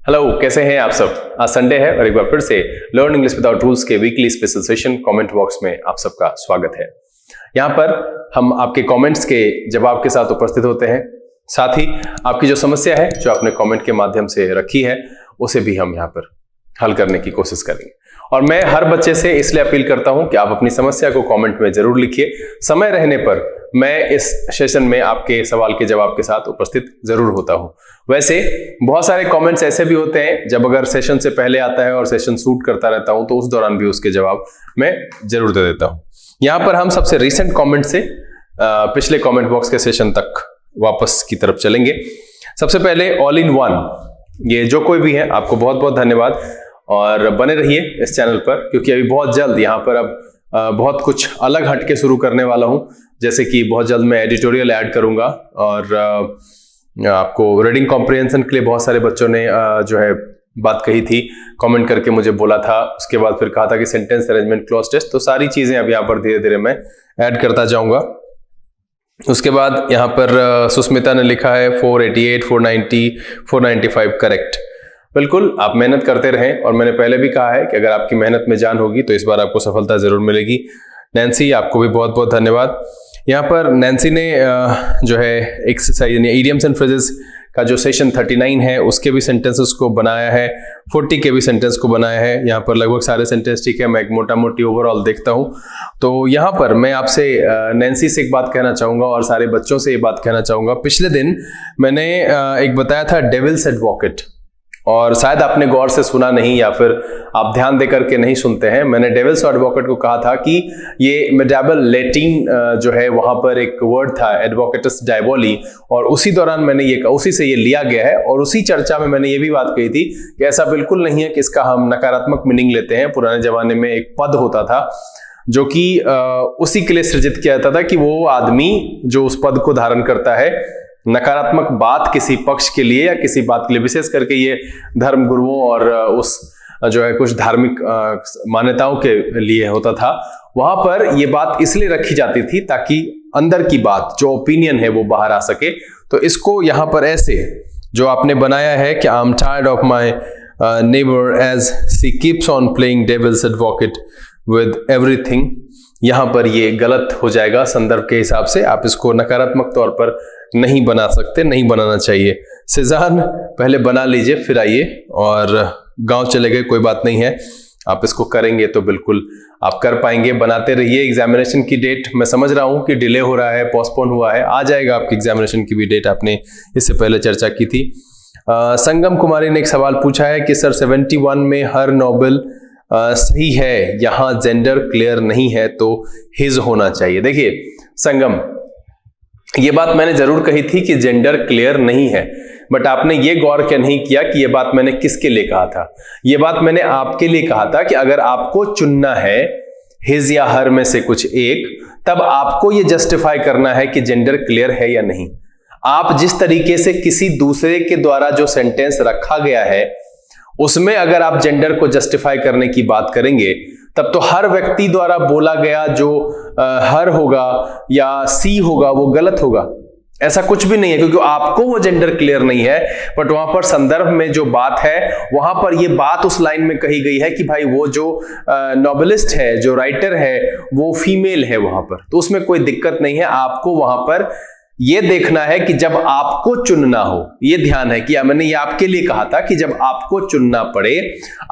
Hello, कैसे हैं आप सब। आज संडे है और एक बार फिर से लर्न इंग्लिश विदाउट रूल्स के weekly special session comment box में आप सबका स्वागत है। यहाँ पर हम आपके कमेंट्स के जवाब के साथ उपस्थित होते हैं। साथ ही आपकी जो समस्या है जो आपने कमेंट के माध्यम से रखी है उसे भी हम यहाँ पर हल करने की कोशिश करेंगे। और मैं हर बच्चे से इसलिए अपील करता हूं कि आप अपनी समस्या को कमेंट में जरूर लिखिए। समय रहने पर मैं इस सेशन में आपके सवाल के जवाब के साथ उपस्थित जरूर होता हूं। वैसे बहुत सारे कमेंट्स ऐसे भी होते हैं जब अगर सेशन से पहले आता है और सेशन शूट करता रहता हूं तो उस दौरान भी उसके जवाब मैं जरूर दे देता हूं। यहां पर हम सबसे रिसेंट कमेंट से पिछले कमेंट बॉक्स के सेशन तक वापस की तरफ चलेंगे। सबसे पहले ऑल इन वन, ये जो कोई भी है आपको बहुत बहुत धन्यवाद और बने रहिए इस चैनल पर, क्योंकि अभी बहुत जल्द यहाँ पर अब बहुत कुछ अलग हटके शुरू करने वाला हूँ। जैसे कि बहुत जल्द मैं एडिटोरियल ऐड करूंगा और आपको रीडिंग कॉम्प्रिहेंशन के लिए बहुत सारे बच्चों ने जो है बात कही थी, कमेंट करके मुझे बोला था। उसके बाद फिर कहा था कि सेंटेंस अरेंजमेंट, क्लॉज टेस्ट, तो सारी चीजें अब यहाँ पर धीरे धीरे मैं ऐड करता जाऊंगा। उसके बाद यहाँ पर सुस्मिता ने लिखा है 488, 490, 495 करेक्ट। बिल्कुल, आप मेहनत करते रहें और मैंने पहले भी कहा है कि अगर आपकी मेहनत में जान होगी तो इस बार आपको सफलता जरूर मिलेगी। नैन्सी, आपको भी बहुत बहुत धन्यवाद। यहाँ पर नैन्सी ने जो है एक्सरसाइज यानी इडियम्स एंड फ्रेजेस का जो सेशन 39 है उसके भी सेंटेंसेस को बनाया है, 40 के भी सेंटेंस को बनाया है। यहाँ पर लगभग सारे सेंटेंस ठीक है, मैं एक मोटा मोटी ओवरऑल देखता हूँ। तो यहाँ पर मैं आपसे नैन्सी से एक बात कहना चाहूँगा और सारे बच्चों से ये बात कहना चाहूँगा। पिछले दिन मैंने एक बताया था डेविल्स एडवोकेट, और शायद आपने गौर से सुना नहीं या फिर आप ध्यान देकर के नहीं सुनते हैं। मैंने डेविल्स एडवोकेट को कहा था कि ये मेडाबल लैटिन जो है वहां पर एक वर्ड था एडवोकेटस डायबोली, और उसी दौरान मैंने ये कहा, उसी से ये लिया गया है। और उसी चर्चा में मैंने ये भी बात कही थी कि ऐसा बिल्कुल नहीं है कि इसका हम नकारात्मक मीनिंग लेते हैं। पुराने जमाने में एक पद होता था जो कि उसी के लिए सृजित किया जाता था कि वो आदमी जो उस पद को धारण करता है नकारात्मक बात किसी पक्ष के लिए या किसी बात के लिए, विशेष करके ये धर्म गुरुओं और उस जो है कुछ धार्मिक मान्यताओं के लिए होता था, वहां पर ये बात इसलिए रखी जाती थी ताकि अंदर की बात जो ओपिनियन है वो बाहर आ सके। तो इसको यहां पर ऐसे जो आपने बनाया है कि I am tired of my neighbour as she keeps on playing devil's advocate with everything, यहां पर ये गलत हो जाएगा संदर्भ के हिसाब से। आप इसको नकारात्मक तौर पर नहीं बना सकते, नहीं बनाना चाहिए। सिजान, पहले बना लीजिए फिर आइए, और गांव चले गए कोई बात नहीं है, आप इसको करेंगे तो बिल्कुल आप कर पाएंगे। बनाते रहिए। एग्जामिनेशन की डेट मैं समझ रहा हूं कि डिले हो रहा है, पोस्टपोन हुआ है, आ जाएगा आपकी एग्जामिनेशन की भी डेट, आपने इससे पहले चर्चा की थी। संगम कुमारी ने एक सवाल पूछा है कि सर 71 में हर नोबेल सही है, यहाँ जेंडर क्लियर नहीं है तो हिज होना चाहिए। देखिए संगम, ये बात मैंने जरूर कही थी कि जेंडर क्लियर नहीं है, बट आपने ये गौर क्या नहीं किया कि ये बात मैंने किसके लिए कहा था। ये बात मैंने आपके लिए कहा था कि अगर आपको चुनना है हिज या हर में से कुछ एक, तब आपको ये जस्टिफाई करना है कि जेंडर क्लियर है या नहीं। आप जिस तरीके से किसी दूसरे के द्वारा जो सेंटेंस रखा गया है उसमें अगर आप जेंडर को जस्टिफाई करने की बात करेंगे तब तो हर व्यक्ति द्वारा बोला गया जो हर होगा या सी होगा वो गलत होगा। ऐसा कुछ भी नहीं है, क्योंकि आपको वो जेंडर क्लियर नहीं है, बट वहां पर संदर्भ में जो बात है वहां पर ये बात उस लाइन में कही गई है कि भाई वो जो नॉवेलिस्ट है, जो राइटर है, वो फीमेल है वहां पर, तो उसमें कोई दिक्कत नहीं है। आपको वहां पर ये देखना है कि जब आपको चुनना हो, ये ध्यान है कि मैंने ये आपके लिए कहा था कि जब आपको चुनना पड़े,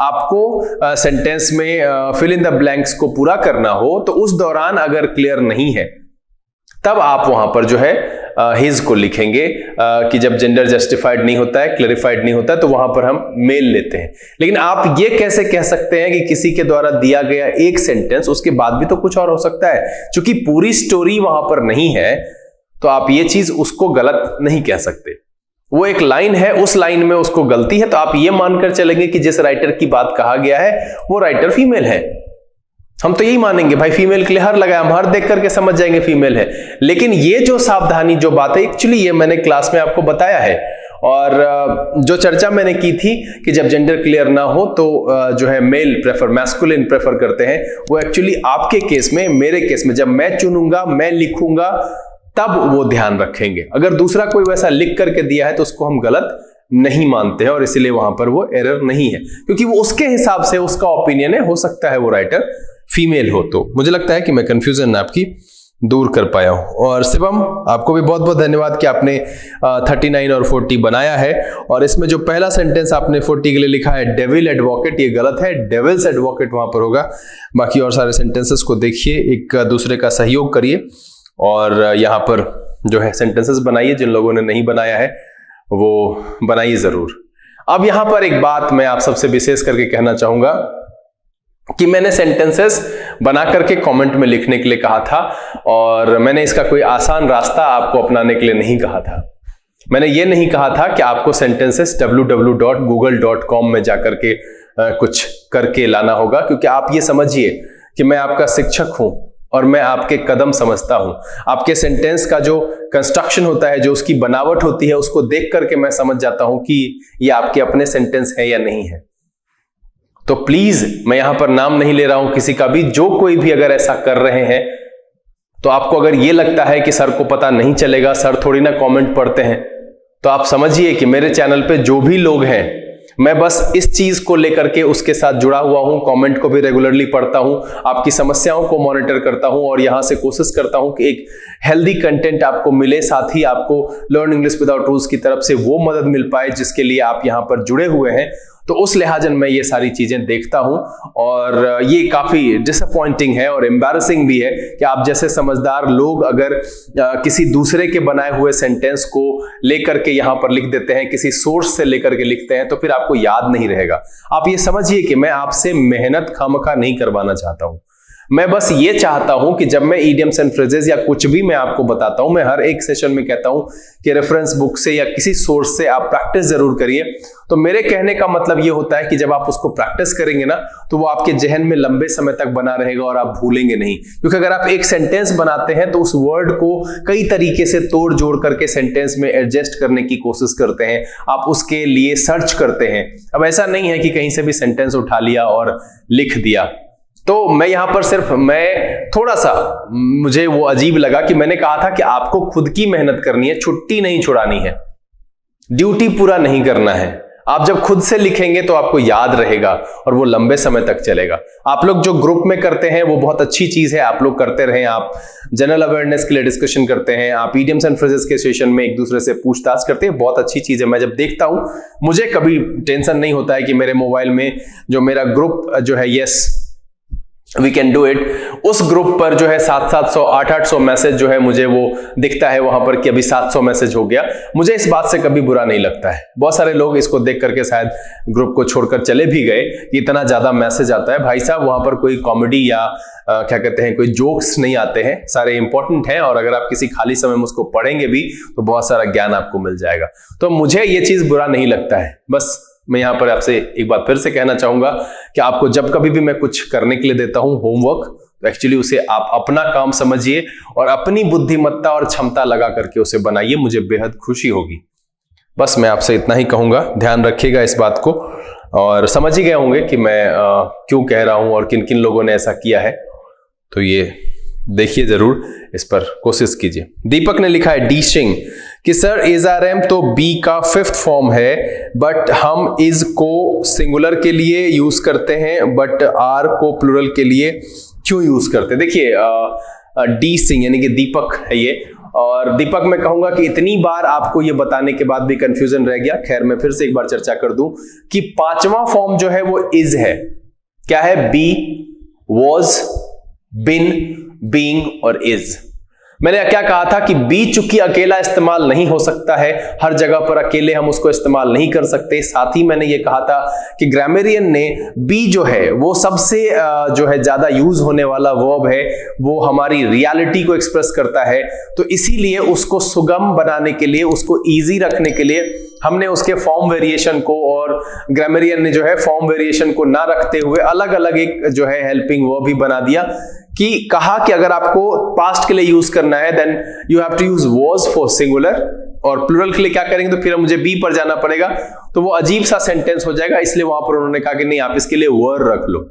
आपको सेंटेंस में फिल इन द ब्लैंक्स को पूरा करना हो, तो उस दौरान अगर क्लियर नहीं है तब आप वहां पर जो है हिज को लिखेंगे कि जब जेंडर जस्टिफाइड नहीं होता है, क्लैरिफाइड नहीं होता है, तो वहां पर हम मेल लेते हैं। लेकिन आप ये कैसे कह सकते हैं कि किसी के द्वारा दिया गया एक सेंटेंस उसके बाद भी तो कुछ और हो सकता है। क्योंकि पूरी स्टोरी वहां पर नहीं है तो आप ये चीज उसको गलत नहीं कह सकते। वो एक लाइन है, उस लाइन में उसको गलती है तो आप ये मानकर चलेंगे कि जिस राइटर की बात कहा गया है वो राइटर फीमेल है। हम तो यही मानेंगे भाई फीमेल के लिए हर लगाया, हम हर देख करके समझ जाएंगे फीमेल है। लेकिन ये जो सावधानी जो बात है, एक्चुअली ये मैंने क्लास में आपको बताया है, और जो चर्चा मैंने की थी कि जब जेंडर क्लियर ना हो तो जो है मेल प्रेफर, मैस्कुलिन प्रेफर करते हैं, वो एक्चुअली आपके केस में, मेरे केस में जब मैं चुनूंगा, मैं लिखूंगा, तब वो ध्यान रखेंगे। अगर दूसरा कोई वैसा लिख करके दिया है तो उसको हम गलत नहीं मानते हैं और इसीलिए वहां पर वो एरर नहीं है, क्योंकि वो उसके हिसाब से उसका ओपिनियन है। हो सकता है वो राइटर फीमेल हो। तो मुझे लगता है कि मैं कंफ्यूजन आपकी दूर कर पाया हूं। और शिवम, आपको भी बहुत बहुत धन्यवाद कि आपने 39 और 40 बनाया है। और इसमें जो पहला सेंटेंस आपने 40 के लिए लिखा है डेविल एडवोकेट, ये गलत है, डेविल्स एडवोकेट वहां पर होगा। बाकी और सारे सेंटेंसेस को देखिए, एक दूसरे का सहयोग करिए और यहाँ पर जो है सेंटेंसेस बनाइए। जिन लोगों ने नहीं बनाया है वो बनाइए जरूर। अब यहां पर एक बात मैं आप सबसे विशेष करके कहना चाहूंगा कि मैंने सेंटेंसेस बना करके कमेंट में लिखने के लिए कहा था और मैंने इसका कोई आसान रास्ता आपको अपनाने के लिए नहीं कहा था। मैंने ये नहीं कहा था कि आपको सेंटेंसेस www.google.com में जाकर के कुछ करके लाना होगा, क्योंकि आप ये समझिए कि मैं आपका शिक्षक हूं और मैं आपके कदम समझता हूं। आपके सेंटेंस का जो कंस्ट्रक्शन होता है, जो उसकी बनावट होती है, उसको देख करके मैं समझ जाता हूं कि ये आपके अपने सेंटेंस है या नहीं है। तो प्लीज, मैं यहां पर नाम नहीं ले रहा हूं किसी का भी, जो कोई भी अगर ऐसा कर रहे हैं तो आपको अगर ये लगता है कि सर को पता नहीं चलेगा, सर थोड़ी ना कमेंट पढ़ते हैं, तो आप समझिए कि मेरे चैनल पे जो भी लोग हैं, मैं बस इस चीज को लेकर के उसके साथ जुड़ा हुआ हूं। कमेंट को भी रेगुलरली पढ़ता हूं, आपकी समस्याओं को मॉनिटर करता हूं और यहां से कोशिश करता हूं कि एक हेल्दी कंटेंट आपको मिले, साथ ही आपको लर्न इंग्लिश विदाउट रूल्स की तरफ से वो मदद मिल पाए जिसके लिए आप यहां पर जुड़े हुए हैं। तो उस लिहाजन मैं ये सारी चीजें देखता हूं और ये काफी डिसअपॉइंटिंग है और एम्बैरेसिंग भी है कि आप जैसे समझदार लोग अगर किसी दूसरे के बनाए हुए सेंटेंस को लेकर के यहां पर लिख देते हैं, किसी सोर्स से लेकर के लिखते हैं, तो फिर आपको याद नहीं रहेगा। आप ये समझिए कि मैं आपसे मेहनत खामखा नहीं करवाना चाहता हूं। मैं बस ये चाहता हूं कि जब मैं इडियम्स एंड फ्रेजेस या कुछ भी मैं आपको बताता हूं, मैं हर एक सेशन में कहता हूं कि रेफरेंस बुक से या किसी सोर्स से आप प्रैक्टिस जरूर करिए। तो मेरे कहने का मतलब ये होता है कि जब आप उसको प्रैक्टिस करेंगे ना, तो वो आपके जहन में लंबे समय तक बना रहेगा और आप भूलेंगे नहीं। क्योंकि अगर आप एक सेंटेंस बनाते हैं तो उस वर्ड को कई तरीके से तोड़ जोड़ करके सेंटेंस में एडजस्ट करने की कोशिश करते हैं, आप उसके लिए सर्च करते हैं। अब ऐसा नहीं है कि कहीं से भी सेंटेंस उठा लिया और लिख दिया। तो मैं यहां पर सिर्फ मैं थोड़ा सा, मुझे वो अजीब लगा कि मैंने कहा था कि आपको खुद की मेहनत करनी है, छुट्टी नहीं छुड़ानी है, ड्यूटी पूरा नहीं करना है। आप जब खुद से लिखेंगे तो आपको याद रहेगा और वो लंबे समय तक चलेगा। आप लोग जो ग्रुप में करते हैं वो बहुत अच्छी चीज है, आप लोग करते रहें। आप जनरल अवेयरनेस के लिए डिस्कशन करते हैं, आप इडियम्स एंड फ्रेजेस के सेशन में एक दूसरे से पूछताछ करते हैं, बहुत अच्छी चीज है। मैं जब देखता हूं, मुझे कभी टेंशन नहीं होता है कि मेरे मोबाइल में जो मेरा ग्रुप जो है yes we can do it, उस ग्रुप पर जो है 700-800 800 मैसेज जो है मुझे वो दिखता है वहां पर कि अभी 700 मैसेज हो गया। मुझे इस बात से कभी बुरा नहीं लगता है। बहुत सारे लोग इसको देख करके शायद ग्रुप को छोड़कर चले भी गए कि इतना ज्यादा मैसेज आता है। भाई साहब, वहां पर कोई कॉमेडी या क्या कहते हैं, कोई जोक्स नहीं आते हैं, सारे इंपॉर्टेंट हैं और अगर आप किसी खाली समय में उसको पढ़ेंगे भी तो बहुत सारा ज्ञान आपको मिल जाएगा। तो मुझे ये चीज बुरा नहीं लगता है। बस मैं यहां पर आपसे एक बात फिर से कहना चाहूंगा कि आपको जब कभी भी मैं कुछ करने के लिए देता हूं होमवर्क, तो एक्चुअली उसे आप अपना काम समझिए और अपनी बुद्धिमत्ता और क्षमता लगा करके उसे बनाइए, मुझे बेहद खुशी होगी। बस मैं आपसे इतना ही कहूंगा, ध्यान रखिएगा इस बात को और समझ ही गए होंगे कि मैं क्यों कह रहा हूं और किन किन लोगों ने ऐसा किया है। तो ये देखिए, जरूर इस पर कोशिश कीजिए। दीपक ने लिखा है डी सिंह कि सर इजआरएम तो बी का 5th फॉर्म है, बट हम इज को सिंगुलर के लिए यूज करते हैं बट आर को प्लूरल के लिए क्यों यूज करते हैं। देखिए डी सिंह यानी कि दीपक है ये, और दीपक मैं कहूंगा कि इतनी बार आपको ये बताने के बाद भी कंफ्यूजन रह गया। खैर मैं फिर से एक बार चर्चा कर दूं कि 5वां फॉर्म जो है वो इज है। क्या है? बी, वॉज, बिन, बीइंग और इज। मैंने क्या कहा था कि बी चूंकि अकेला इस्तेमाल नहीं हो सकता है, हर जगह पर अकेले हम उसको इस्तेमाल नहीं कर सकते। साथ ही मैंने ये कहा था कि ग्रामरियन ने बी जो है वो सबसे जो है ज्यादा यूज होने वाला वर्ब है, वो हमारी रियलिटी को एक्सप्रेस करता है। तो इसीलिए उसको सुगम बनाने के लिए, उसको इजी रखने के लिए हमने उसके फॉर्म वेरिएशन को, और ग्रामरियन ने जो है फॉर्म वेरिएशन को ना रखते हुए अलग अलग एक जो है हेल्पिंग वर्ब भी बना दिया। कि कहा कि अगर आपको पास्ट के लिए यूज करना है then you have to use was for singular, और प्लूरल के लिए क्या करेंगे तो फिर मुझे बी पर जाना पड़ेगा, तो वो अजीब सा सेंटेंस हो जाएगा। इसलिए वहां पर उन्होंने कहा कि नहीं, आप इसके लिए वर रख लो।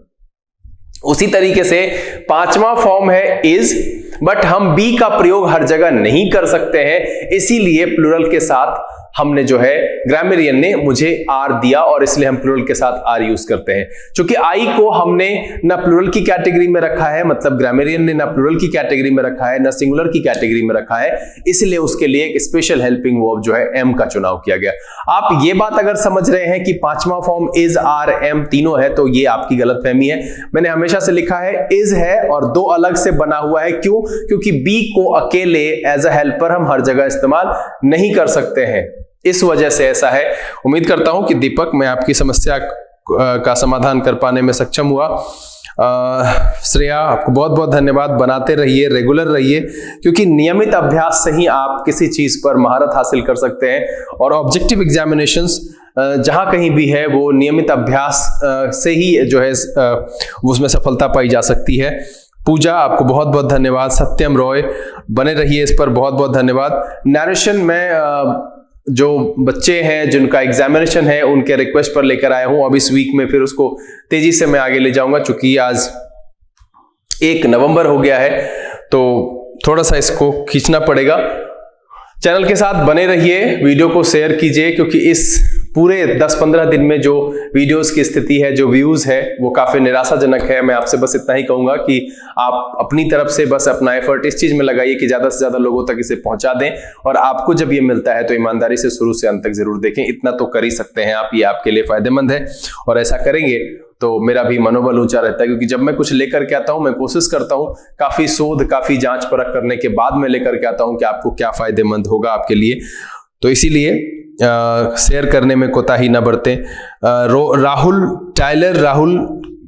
उसी तरीके से 5वां फॉर्म है इज, बट हम बी का प्रयोग हर जगह नहीं कर सकते हैं, इसीलिए प्लूरल के साथ हमने जो है ग्रामरियन ने मुझे आर दिया और इसलिए हम प्लूरल के साथ आर यूज करते हैं। क्योंकि आई को हमने ना प्लूरल की कैटेगरी में रखा है, मतलब ग्रामरियन ने ना प्लूरल की कैटेगरी में रखा है ना सिंगुलर की कैटेगरी में रखा है, इसलिए उसके लिए एक स्पेशल हेल्पिंग वर्ब जो है एम का चुनाव किया गया। आप ये बात अगर समझ रहे हैं कि पांचवा फॉर्म इज, आर, एम तीनों है, तो ये आपकी गलतफहमी है। मैंने हमेशा से लिखा है इज है और दो अलग से बना हुआ है। क्यों? क्योंकि बी को अकेले एज अ हेल्पर हम हर जगह इस्तेमाल नहीं कर सकते हैं, इस वजह से ऐसा है। उम्मीद करता हूं कि दीपक मैं आपकी समस्या का समाधान कर पाने में सक्षम हुआ। श्रेया आपको बहुत बहुत धन्यवाद। बनाते रहिए, रेगुलर रहिए, क्योंकि नियमित अभ्यास से ही आप किसी चीज पर महारत हासिल कर सकते हैं। और ऑब्जेक्टिव एग्जामिनेशंस जहां कहीं भी है वो नियमित अभ्यास से ही जो है उसमें सफलता पाई जा सकती है। पूजा आपको बहुत बहुत धन्यवाद। सत्यम रॉय बने रहिए इस पर, बहुत बहुत धन्यवाद। नरेशन में जो बच्चे हैं जिनका एग्जामिनेशन है उनके रिक्वेस्ट पर लेकर आया हूं। अब इस वीक में फिर उसको तेजी से मैं आगे ले जाऊंगा, क्योंकि आज 1 नवंबर हो गया है तो थोड़ा सा इसको खींचना पड़ेगा। चैनल के साथ बने रहिए, वीडियो को शेयर कीजिए, क्योंकि इस पूरे 10-15 दिन में जो वीडियोस की स्थिति है, जो व्यूज है, वो काफी निराशाजनक है। मैं आपसे बस इतना ही कहूंगा कि आप अपनी तरफ से बस अपना एफर्ट इस चीज में लगाइए कि ज्यादा से ज्यादा लोगों तक इसे पहुंचा दें, और आपको जब ये मिलता है तो ईमानदारी से शुरू से अंत तक जरूर देखें। इतना तो कर ही सकते हैं आप, ये आपके लिए फायदेमंद है, और ऐसा करेंगे तो मेरा भी मनोबल ऊंचा रहता है। क्योंकि जब मैं कुछ लेकर के आता हूं, मैं कोशिश करता हूं काफी शोध, काफी जांच परख करने के बाद मैं लेकर के आता हूं कि आपको क्या फायदेमंद होगा आपके लिए। तो इसीलिए शेयर करने में कोताही ना बरतें। Rahul Tyler, Rahul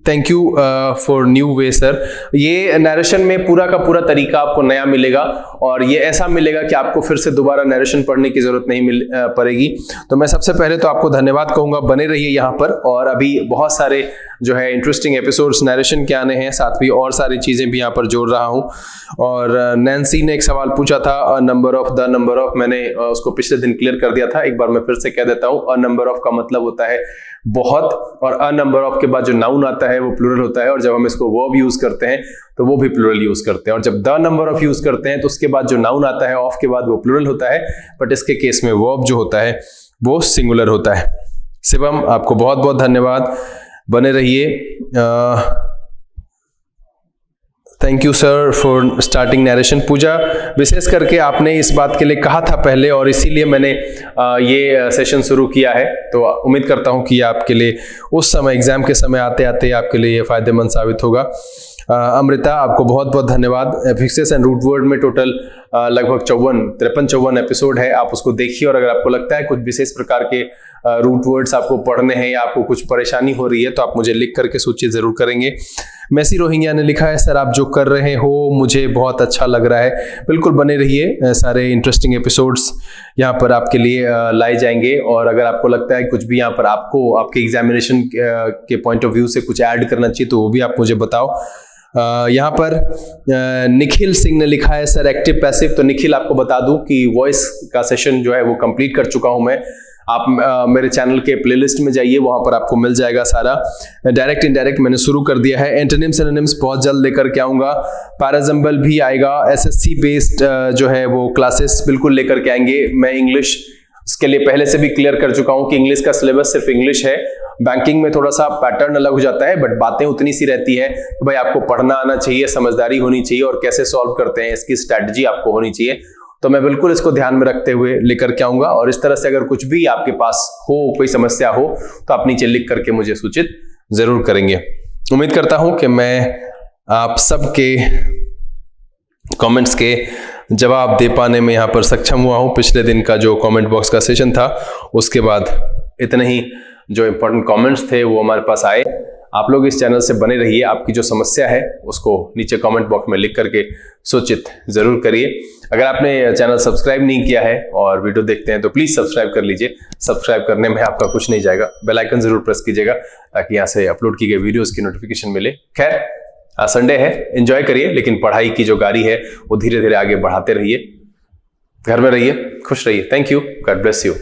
thank you for new way sir. ये नरेशन में पूरा का पूरा तरीका आपको नया मिलेगा, और ये ऐसा मिलेगा कि आपको फिर से दोबारा नरेशन पढ़ने की जरूरत नहीं पड़ेगी। तो मैं सबसे पहले तो आपको धन्यवाद कहूंगा, बने रहिए यहाँ पर। और अभी बहुत सारे जो है इंटरेस्टिंग एपिसोड्स नरेशन के आने हैं, साथ भी और सारी चीजें भी यहाँ पर जोड़ रहा हूँ। और नैन्सी ने एक सवाल पूछा था, a number of, the number of, मैंने उसको पिछले दिन क्लियर कर दिया था, एक बार मैं फिर से कह देता हूँ। अ नंबर ऑफ का मतलब होता है बहुत, और अ नंबर ऑफ के बाद जो नाउन आता है वो प्लूरल होता है, और जब हम इसको वर्ब यूज करते हैं तो वो भी प्लूरल यूज करते हैं। और जब द नंबर ऑफ यूज करते हैं तो उसके बाद जो नाउन आता है ऑफ के बाद वो प्लूरल होता है, बट इसके केस में वर्ब जो होता है वो सिंगुलर होता है। शिवम आपको बहुत बहुत धन्यवाद, बने रहिए। Thank you sir for starting narration. Pooja विशेष करके आपने इस बात के लिए कहा था पहले, और इसीलिए मैंने ये सेशन शुरू किया है। तो उम्मीद करता हूं कि आपके लिए उस समय एग्जाम के समय आते आते आपके लिए ये फायदेमंद साबित होगा। अमृता आपको बहुत बहुत धन्यवाद। एफिक्सेस एंड रूट वर्ड में टोटल लगभग 53-54 एपिसोड है, आप उसको देखिए। और अगर आपको लगता है कुछ विशेष प्रकार के रूट वर्ड्स आपको पढ़ने हैं या आपको कुछ परेशानी हो रही है तो आप मुझे लिख करके सूचित जरूर करेंगे। मैसी रोहिंग्या ने लिखा है, सर आप जो कर रहे हो मुझे बहुत अच्छा लग रहा है। बिल्कुल बने रहिए, सारे इंटरेस्टिंग एपिसोड्स यहाँ पर आपके लिए लाए जाएंगे। और अगर आपको लगता है कुछ भी यहाँ पर आपको आपके एग्जामिनेशन के पॉइंट ऑफ व्यू से कुछ ऐड करना चाहिए तो वो भी आप मुझे बताओ। यहाँ पर निखिल सिंह ने लिखा है, सर एक्टिव पैसिव। तो निखिल आपको बता दूं कि वॉइस का सेशन जो है वो कंप्लीट कर चुका हूं मैं। आप मेरे चैनल के प्लेलिस्ट में जाइए, वहां पर आपको मिल जाएगा सारा। डायरेक्ट इनडायरेक्ट मैंने शुरू कर दिया है। एंटोनिम्स सिनोनिम्स बहुत जल्द लेकर के आऊंगा। पैराजम्बल भी आएगा। एसएससी बेस्ड जो है वो क्लासेस बिल्कुल लेकर के आएंगे। मैं इंग्लिश इसके लिए पहले से भी क्लियर कर चुका हूं कि इंग्लिश का सिलेबस सिर्फ इंग्लिश है। बैंकिंग में थोड़ा सा पैटर्न अलग हो जाता है, बट बातें उतनी सी रहती है कि भाई आपको पढ़ना आना चाहिए, समझदारी होनी चाहिए, और कैसे सॉल्व करते हैं इसकी स्ट्रैटेजी आपको होनी चाहिए। तो मैं बिल्कुल इसको ध्यान में रखते हुए लेकर के आऊंगा। और इस तरह से अगर कुछ भी आपके पास हो, कोई समस्या हो, तो आप नीचे लिख करके मुझे सूचित जरूर करेंगे। उम्मीद करता हूं कि मैं आप सबके कमेंट्स के जवाब दे पाने में यहाँ पर सक्षम हुआ हूँ। पिछले दिन का जो कमेंट बॉक्स का सेशन था उसके बाद इतने ही जो इंपॉर्टेंट कमेंट्स थे वो हमारे पास आए। आप लोग इस चैनल से बने रहिए, आपकी जो समस्या है उसको नीचे कमेंट बॉक्स में लिख करके सूचित जरूर करिए। अगर आपने चैनल सब्सक्राइब नहीं किया है और वीडियो देखते हैं तो प्लीज सब्सक्राइब कर लीजिए। सब्सक्राइब करने में आपका कुछ नहीं जाएगा, बेल आइकन जरूर प्रेस कीजिएगा ताकि यहाँ से अपलोड की गई वीडियोस की नोटिफिकेशन मिले। खैर आज संडे है, एंजॉय करिए, लेकिन पढ़ाई की जो गाड़ी है वो धीरे धीरे आगे बढ़ाते रहिए। घर में रहिए, खुश रहिए। Thank you, God bless you.